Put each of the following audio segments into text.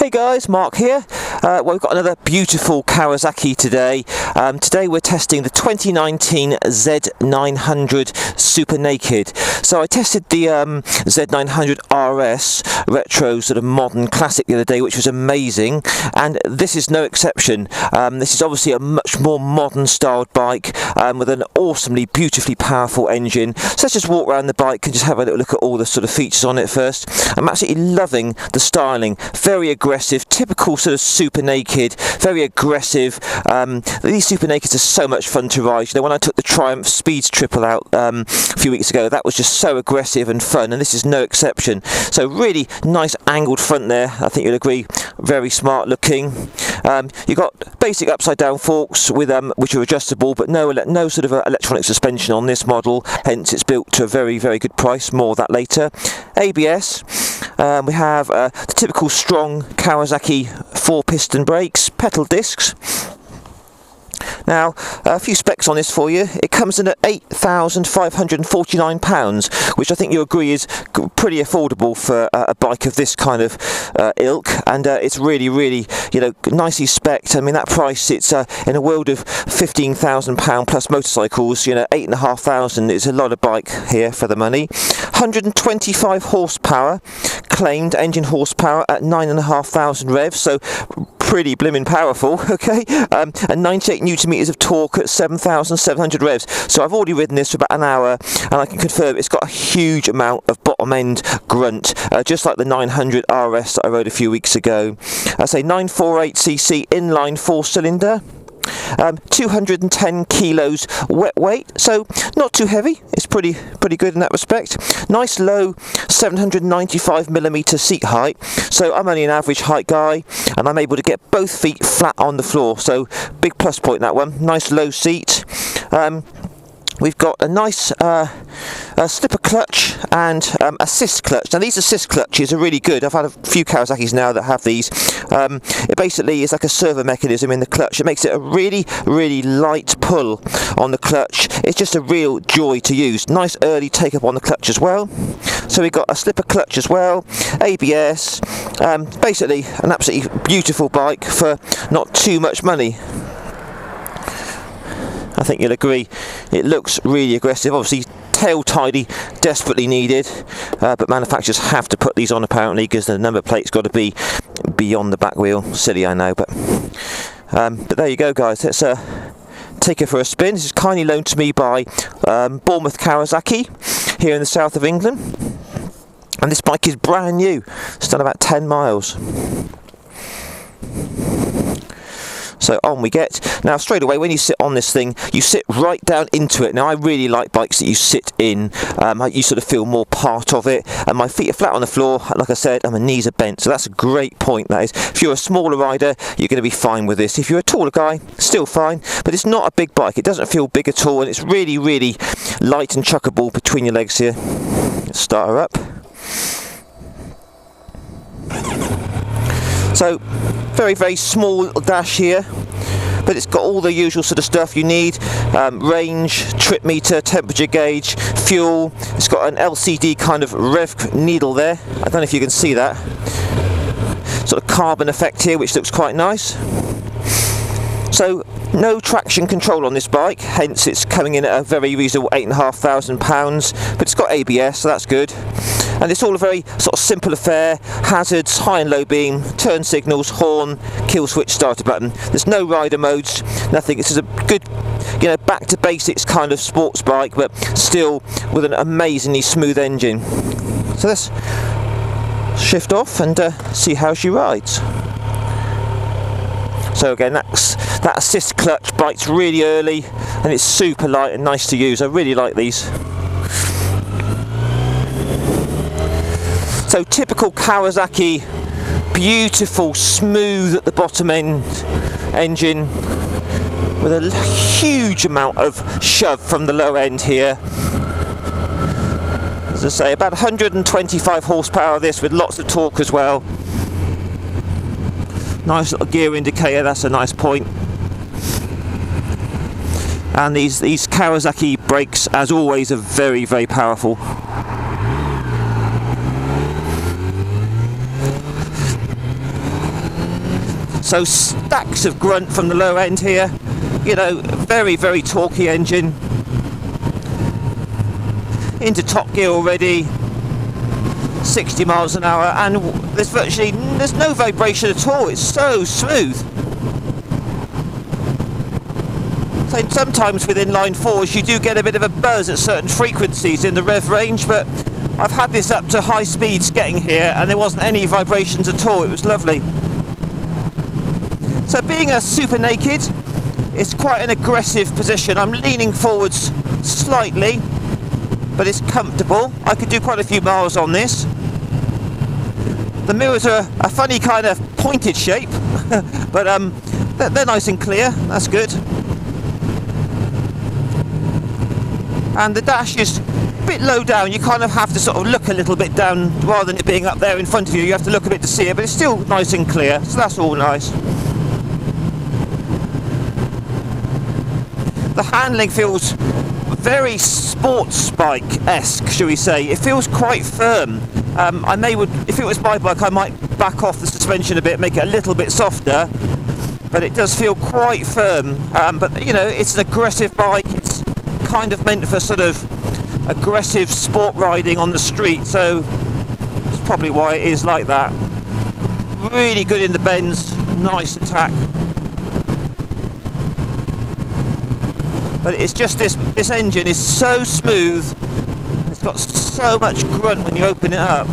Hey guys, Mark here. Well, we've got another beautiful Kawasaki today. Today we're testing the 2019 Z900 Super Naked. So I tested the Z900 RS retro sort of modern classic the other day, which was amazing, and this is no exception. This is obviously a much more modern styled bike with an awesomely beautifully powerful engine. So let's just walk around the bike and just have a little look at all the sort of features on it first. I'm absolutely loving the styling, very aggressive, typical sort of Super Naked, very aggressive. These Super Nakeds are so much fun to ride. You know, when I took the Triumph Speeds Triple out a few weeks ago, that was just so aggressive and fun, and this is no exception. So really nice angled front there, I think you'll agree, very smart looking. You've got basic upside down forks with which are adjustable, but no sort of electronic suspension on this model, hence it's built to a very good price. More of that later. ABS, we have the typical strong Kawasaki 4-piston brakes, pedal discs. Now, a few specs on this for you. It comes in at £8,549, which I think you agree is pretty affordable for a bike of this kind of ilk, and it's really, you know, nicely spec'd. I mean, that price, it's in a world of £15,000 plus motorcycles, you know, 8,500 is a lot of bike here for the money. 125 horsepower, claimed engine horsepower at 9,500 revs, so pretty blimmin' powerful, okay, and 98 newton meters of torque at 7,700 revs. So I've already ridden this for about an hour, and I can confirm it's got a huge amount of bottom end grunt, just like the 900 RS that I rode a few weeks ago. I say 948cc inline 4-cylinder. 210 kilos wet weight, so not too heavy. It's pretty good in that respect. Nice low 795mm seat height, so I'm only an average height guy, and I'm able to get both feet flat on the floor, so big plus point that one. Nice low seat. We've got a nice slipper clutch and assist clutch. Now these assist clutches are really good. I've had a few Kawasaki's now that have these. It basically is like a servo mechanism in the clutch. It makes it a really light pull on the clutch. It's just a real joy to use. Nice early take up on the clutch as well. So we've got a slipper clutch as well, ABS. Basically an absolutely beautiful bike for not too much money. I think you'll agree, it looks really aggressive. Obviously tail tidy desperately needed, but manufacturers have to put these on apparently because the number plate's got to be beyond the back wheel. Silly, I know, but there you go guys. Let's take it for a spin. This is kindly loaned to me by Bournemouth Kawasaki here in the south of England, and this bike is brand new. It's done about 10 miles. So on we get. Now straight away when you sit on this thing, you sit right down into it. Now I really like bikes that you sit in, you sort of feel more part of it, and my feet are flat on the floor, like I said, and my knees are bent, so that's a great point, that is. If you're a smaller rider, you're going to be fine with this. If you're a taller guy, still fine, but it's not a big bike. It doesn't feel big at all, and it's really light and chuckable between your legs here. Let's start her up. So very small dash here, but it's got all the usual sort of stuff you need. Range, trip meter, temperature gauge, fuel. It's got an LCD kind of rev needle there. I don't know if you can see that. Sort of carbon effect here, which looks quite nice. So no traction control on this bike, hence it's coming in at a very reasonable £8,500, but it's got ABS, so that's good. And it's all a very sort of simple affair. Hazards, high and low beam, turn signals, horn, kill switch, starter button. There's no rider modes, nothing. This is a good, you know, back to basics kind of sports bike, but still with an amazingly smooth engine. So let's shift off and see how she rides. So again, that assist clutch bites really early, and it's super light and nice to use. I really like these. So typical Kawasaki, beautiful, smooth at the bottom end engine with a huge amount of shove from the low end here. As I say, about 125 horsepower this, with lots of torque as well. Nice little gear indicator, that's a nice point. And these Kawasaki brakes, as always, are very powerful. So stacks of grunt from the low end here. You know, very, very torquey engine. Into top gear already. 60 miles an hour, and there's no vibration at all. It's so smooth. So sometimes with inline fours you do get a bit of a buzz at certain frequencies in the rev range, but I've had this up to high speeds getting here and there wasn't any vibrations at all. It was lovely. So being a super naked, it's quite an aggressive position. I'm leaning forwards slightly, but it's comfortable. I could do quite a few miles on this. The mirrors are a funny kind of pointed shape, but they're nice and clear. That's good. And the dash is a bit low down. You kind of have to sort of look a little bit down rather than it being up there in front of you. You have to look a bit to see it, but it's still nice and clear, so that's all nice. The handling feels very sports bike-esque, shall we say. It feels quite firm. If it was my bike, I might back off the suspension a bit, make it a little bit softer, but it does feel quite firm. But you know, it's an aggressive bike. It's kind of meant for sort of aggressive sport riding on the street, so that's probably why it is like that. Really good in the bends, nice attack. But it's just this engine is so smooth. It's got so much grunt when you open it up.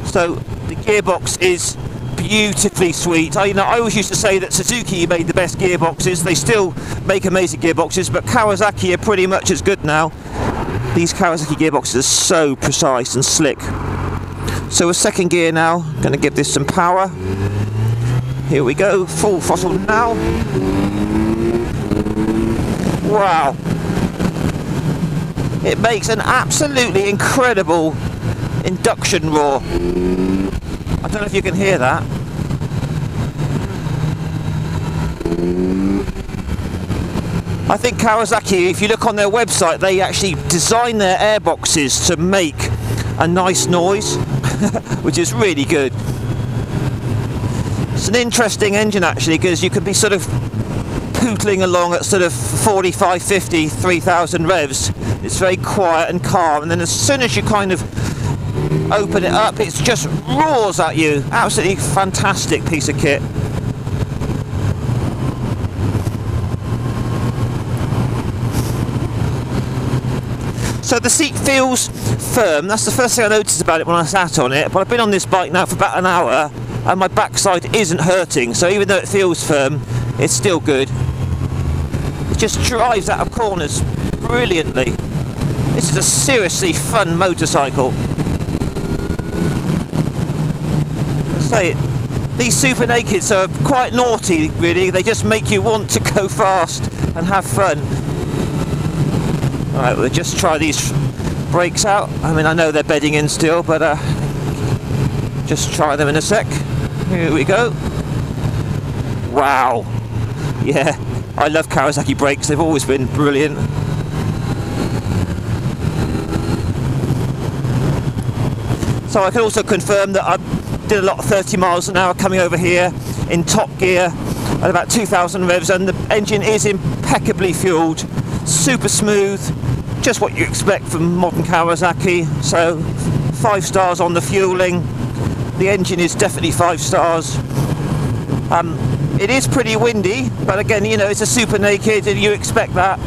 So the gearbox is beautifully sweet. I always used to say that Suzuki made the best gearboxes. They still make amazing gearboxes, but Kawasaki are pretty much as good now. These Kawasaki gearboxes are so precise and slick. So a second gear now, going to give this some power. Here we go, full throttle now. Wow. It makes an absolutely incredible induction roar. I don't know if you can hear that. I think Kawasaki, if you look on their website, they actually design their airboxes to make a nice noise, which is really good. It's an interesting engine actually, because you could be sort of pootling along at sort of 45, 50, 3,000 revs. It's very quiet and calm, and then as soon as you kind of open it up, it just roars at you. Absolutely fantastic piece of kit. So the seat feels firm. That's the first thing I noticed about it when I sat on it, but I've been on this bike now for about an hour and my backside isn't hurting, so even though it feels firm, it's still good. It just drives out of corners brilliantly. This is a seriously fun motorcycle. Say it, these Super Nakeds are quite naughty really. They just make you want to go fast and have fun. Alright, we'll just try these brakes out. I mean, I know they're bedding in still, but just try them in a sec. Here we go. Wow. Yeah, I love Kawasaki brakes. They've always been brilliant. So I can also confirm that I did a lot of 30 miles an hour coming over here in top gear at about 2,000 revs, and the engine is impeccably fueled, super smooth, just what you expect from modern Kawasaki. So 5 stars on the fueling. The engine is definitely 5 stars. It is pretty windy, but again, you know, it's a Super Naked and you expect that.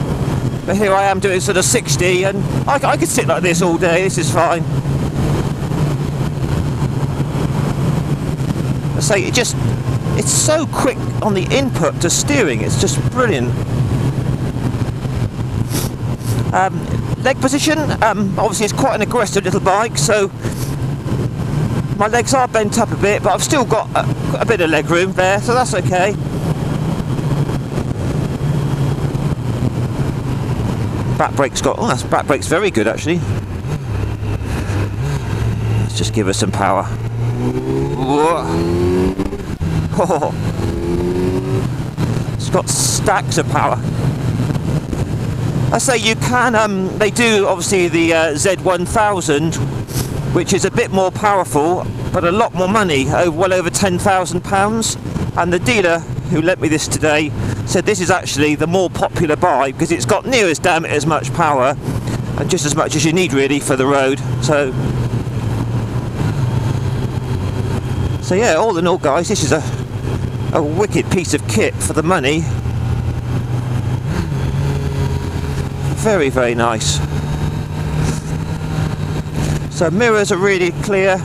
But here I am doing sort of 60, and I could sit like this all day. This is fine. I say it's so quick on the input to steering. It's just brilliant. Leg position, obviously it's quite an aggressive little bike, so my legs are bent up a bit, but I've still got a bit of leg room there, so that's okay. Back brake's back brake's very good actually. Let's just give her some power. Oh. It's got stacks of power. I say you can, they do obviously the Z900 which is a bit more powerful but a lot more money, well over £10,000. And the dealer who lent me this today said this is actually the more popular buy because it's got near as damn as much power and just as much as you need really for the road. So yeah, all in all guys, this is a wicked piece of kit for the money. Very, very nice. So mirrors are really clear,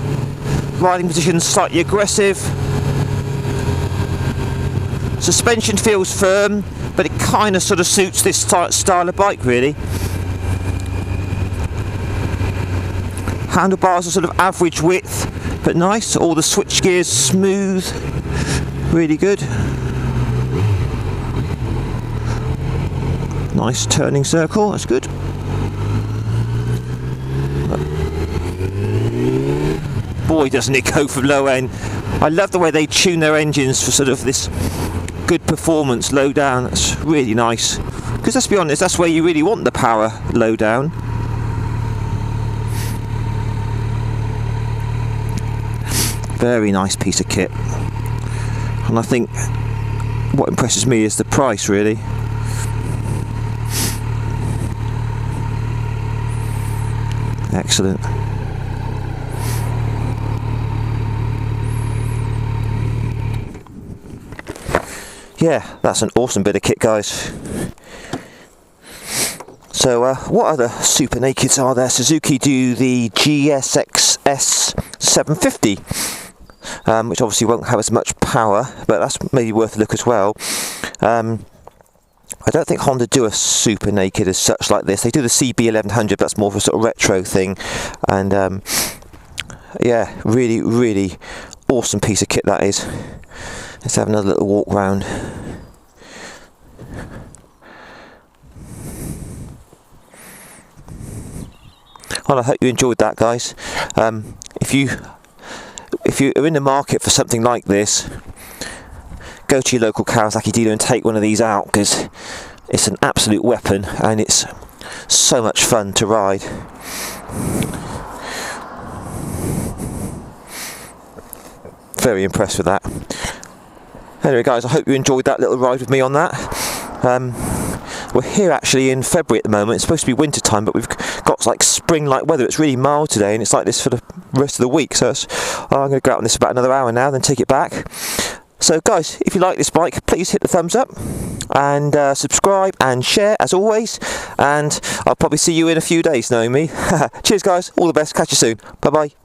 riding position slightly aggressive. Suspension feels firm, but it kind of sort of suits this style of bike really. Handlebars are sort of average width, but nice. All the switch gears smooth, really good. Nice turning circle, that's good. Boy, doesn't it go from low end. I love the way they tune their engines for sort of this good performance low down. That's really nice. Because let's be honest, that's where you really want the power low down. Very nice piece of kit. And I think what impresses me is the price really. Excellent. Yeah, that's an awesome bit of kit guys. So what other super nakeds are there? Suzuki do the GSX-S 750, which obviously won't have as much power, but that's maybe worth a look as well. I don't think Honda do a super naked as such like this. They do the CB1100, but that's more of a sort of retro thing. And yeah, really, really awesome piece of kit that is. Let's have another little walk round. Well, I hope you enjoyed that, guys. If you are in the market for something like this, go to your local Kawasaki dealer and take one of these out, because it's an absolute weapon and it's so much fun to ride. Very impressed with that. Anyway guys, I hope you enjoyed that little ride with me on that. We're here actually in February at the moment. It's supposed to be winter time, but we've got like spring-like weather. It's really mild today and it's like this for the rest of the week. So I'm going to go out on this for about another hour now, then take it back. So guys, if you like this bike, please hit the thumbs up and subscribe and share as always. And I'll probably see you in a few days, knowing me. Cheers guys, all the best, catch you soon. Bye bye.